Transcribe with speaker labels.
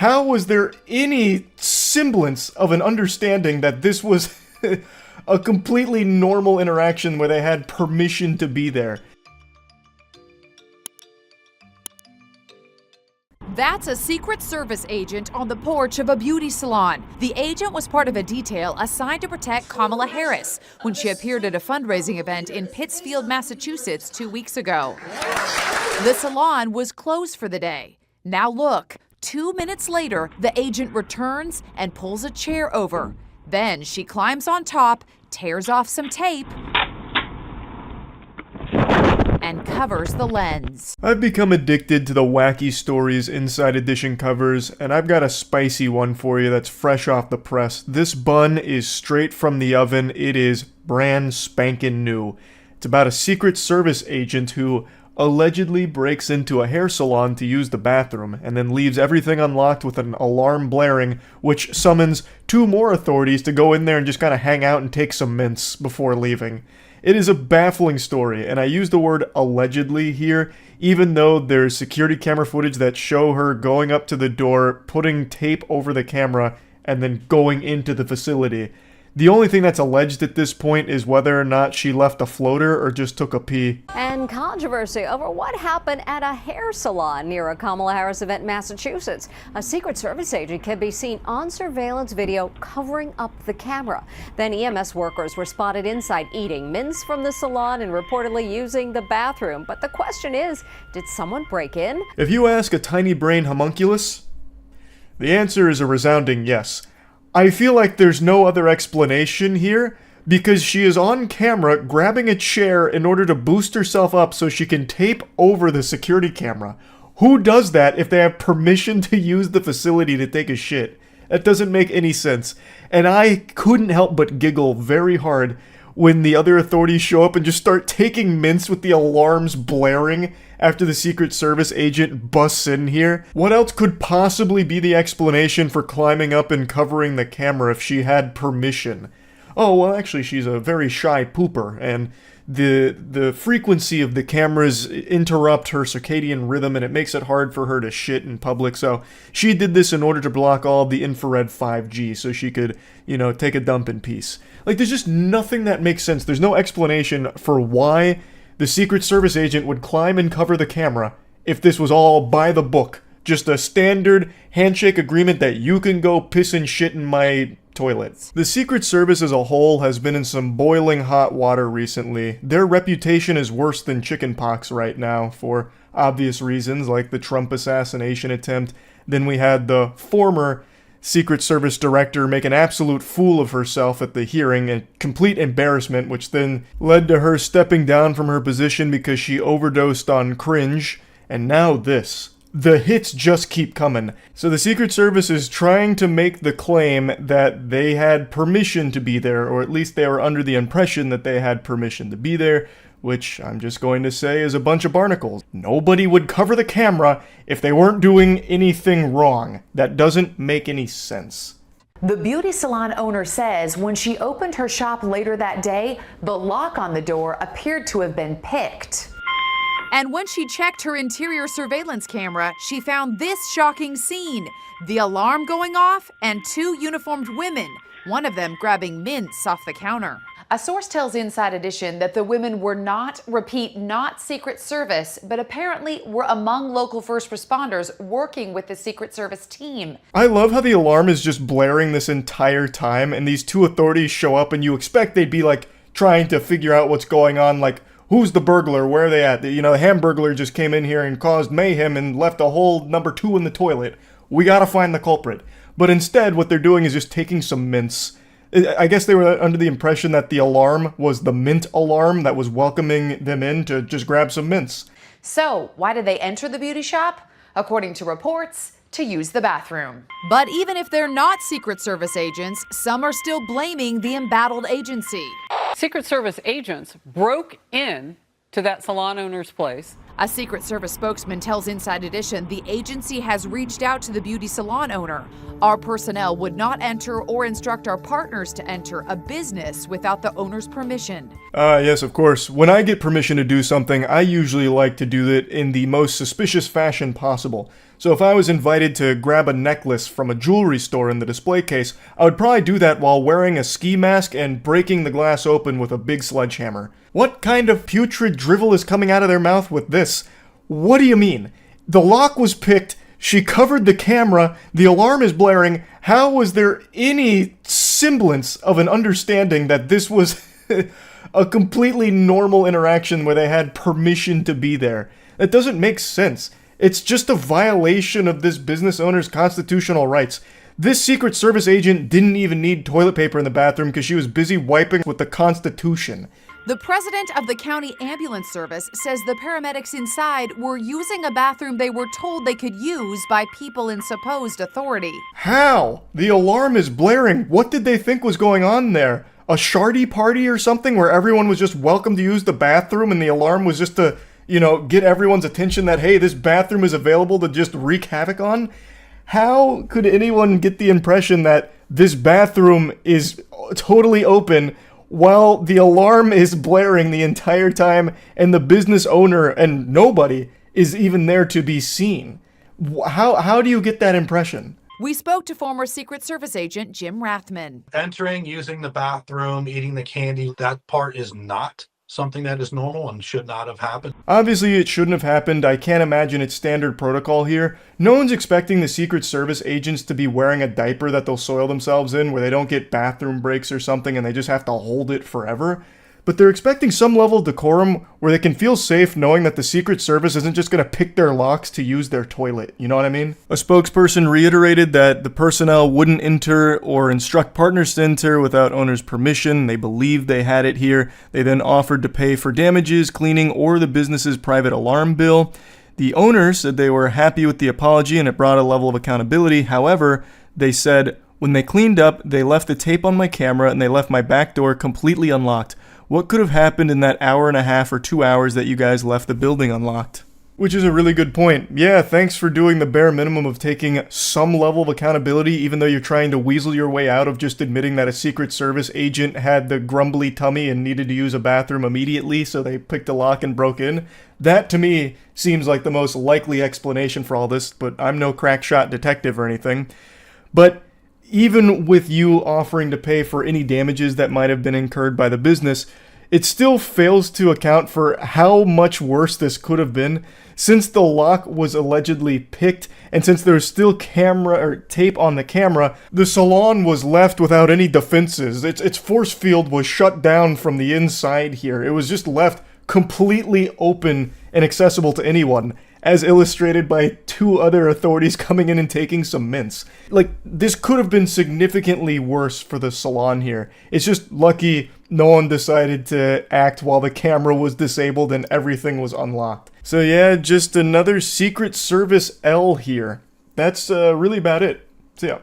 Speaker 1: How was there any semblance of an understanding that this was a completely normal interaction where they had permission to be there?
Speaker 2: That's a Secret Service agent on the porch of a beauty salon. The agent was part of a detail assigned to protect Kamala Harris when she appeared at a fundraising event in Pittsfield, Massachusetts 2 weeks ago. The salon was closed for the day. Now look, 2 minutes later, the agent returns and pulls a chair over. Then she climbs on top, tears off some tape, and covers the lens.
Speaker 1: I've become addicted to the wacky stories Inside Edition covers, and I've got a spicy one for you that's fresh off the press. This bun is straight from the oven. It is brand spankin' new. It's about a Secret Service agent who allegedly breaks into a hair salon to use the bathroom, and then leaves everything unlocked with an alarm blaring, which summons 2 more authorities to go in there and just kind of hang out and take some mints before leaving. It is a baffling story, and I use the word allegedly here, even though there's security camera footage that show her going up to the door, putting tape over the camera, and then going into the facility. The only thing that's alleged at this point is whether or not she left a floater or just took a pee.
Speaker 3: And controversy over what happened at a hair salon near a Kamala Harris event in Massachusetts. A Secret Service agent can be seen on surveillance video covering up the camera. Then EMS workers were spotted inside eating mints from the salon and reportedly using the bathroom. But the question is, did someone break in?
Speaker 1: If you ask a tiny brain homunculus, the answer is a resounding yes. I feel like there's no other explanation here, because she is on camera grabbing a chair in order to boost herself up so she can tape over the security camera. Who does that if they have permission to use the facility to take a shit? That doesn't make any sense. And I couldn't help but giggle very hard when the other authorities show up and just start taking mints with the alarms blaring after the Secret Service agent busts in here. What else could possibly be the explanation for climbing up and covering the camera if she had permission? Oh, well, actually, she's a very shy pooper, and the frequency of the cameras interrupt her circadian rhythm, and it makes it hard for her to shit in public, so she did this in order to block all of the infrared 5G so she could, take a dump in peace. Like, there's just nothing that makes sense. There's no explanation for why the Secret Service agent would climb and cover the camera if this was all by the book. Just a standard handshake agreement that you can go piss and shit in my toilet. The Secret Service as a whole has been in some boiling hot water recently. Their reputation is worse than chickenpox right now for obvious reasons, like the Trump assassination attempt. Then we had the former Secret Service director make an absolute fool of herself at the hearing, a complete embarrassment, which then led to her stepping down from her position because she overdosed on cringe. And now this. The hits just keep coming. So the Secret Service is trying to make the claim that they had permission to be there, or at least they were under the impression that they had permission to be there, which I'm just going to say is a bunch of barnacles. Nobody would cover the camera if they weren't doing anything wrong. That doesn't make any sense.
Speaker 4: The beauty salon owner says when she opened her shop later that day, the lock on the door appeared to have been picked.
Speaker 2: And when she checked her interior surveillance camera, she found this shocking scene. The alarm going off and 2 uniformed women, one of them grabbing mints off the counter.
Speaker 4: A source tells Inside Edition that the women were not Secret Service, but apparently were among local first responders working with the Secret Service team.
Speaker 1: I love how the alarm is just blaring this entire time, and these 2 authorities show up, and you expect they'd be like trying to figure out what's going on, like, who's the burglar? Where are they at? The Hamburglar just came in here and caused mayhem and left a whole number 2 in the toilet. We gotta find the culprit. But instead, what they're doing is just taking some mints. I guess they were under the impression that the alarm was the mint alarm that was welcoming them in to just grab some mints.
Speaker 4: So, why did they enter the beauty shop? According to reports, to use the bathroom.
Speaker 2: But even if they're not Secret Service agents, some are still blaming the embattled agency.
Speaker 5: Secret Service agents broke in to that salon owner's place.
Speaker 2: A Secret Service spokesman tells Inside Edition the agency has reached out to the beauty salon owner. Our personnel would not enter or instruct our partners to enter a business without the owner's permission.
Speaker 1: Yes, of course. When I get permission to do something, I usually like to do it in the most suspicious fashion possible. So if I was invited to grab a necklace from a jewelry store in the display case, I would probably do that while wearing a ski mask and breaking the glass open with a big sledgehammer. What kind of putrid drivel is coming out of their mouth with this? What do you mean? The lock was picked, she covered the camera, the alarm is blaring. How was there any semblance of an understanding that this was a completely normal interaction where they had permission to be there? That doesn't make sense. It's just a violation of this business owner's constitutional rights. This Secret Service agent didn't even need toilet paper in the bathroom because she was busy wiping with the Constitution.
Speaker 2: The president of the county ambulance service says the paramedics inside were using a bathroom they were told they could use by people in supposed authority.
Speaker 1: How? The alarm is blaring. What did they think was going on there? A shardy party or something where everyone was just welcome to use the bathroom and the alarm was just to, get everyone's attention that, hey, this bathroom is available to just wreak havoc on? How could anyone get the impression that this bathroom is totally open while the alarm is blaring the entire time and the business owner and nobody is even there to be seen? How do you get that impression?
Speaker 2: We spoke to former Secret Service agent Jim Rathman.
Speaker 6: Entering, using the bathroom, eating the candy, that part is not something that is normal and should not have happened.
Speaker 1: Obviously, it shouldn't have happened. I can't imagine it's standard protocol here. No one's expecting the Secret Service agents to be wearing a diaper that they'll soil themselves in where they don't get bathroom breaks or something and they just have to hold it forever. But they're expecting some level of decorum where they can feel safe knowing that the Secret Service isn't just going to pick their locks to use their toilet. You know what I mean? A spokesperson reiterated that the personnel wouldn't enter or instruct partners to enter without owner's permission. They believed they had it here. They then offered to pay for damages, cleaning, or the business's private alarm bill. The owner said they were happy with the apology and it brought a level of accountability. However, they said, when they cleaned up, they left the tape on my camera and they left my back door completely unlocked. What could have happened in that hour and a half or 2 hours that you guys left the building unlocked? Which is a really good point. Yeah, thanks for doing the bare minimum of taking some level of accountability, even though you're trying to weasel your way out of just admitting that a Secret Service agent had the grumbly tummy and needed to use a bathroom immediately, so they picked a lock and broke in. That, to me, seems like the most likely explanation for all this, but I'm no crackshot detective or anything. But even with you offering to pay for any damages that might have been incurred by the business, it still fails to account for how much worse this could have been. Since the lock was allegedly picked, and since there's still camera or tape on the camera, the salon was left without any defenses. Its force field was shut down from the inside here. It was just left completely open and accessible to anyone, as illustrated by 2 other authorities coming in and taking some mints. This could have been significantly worse for the salon here. It's just lucky no one decided to act while the camera was disabled and everything was unlocked. So yeah, just another Secret Service L here. That's really about it. See ya.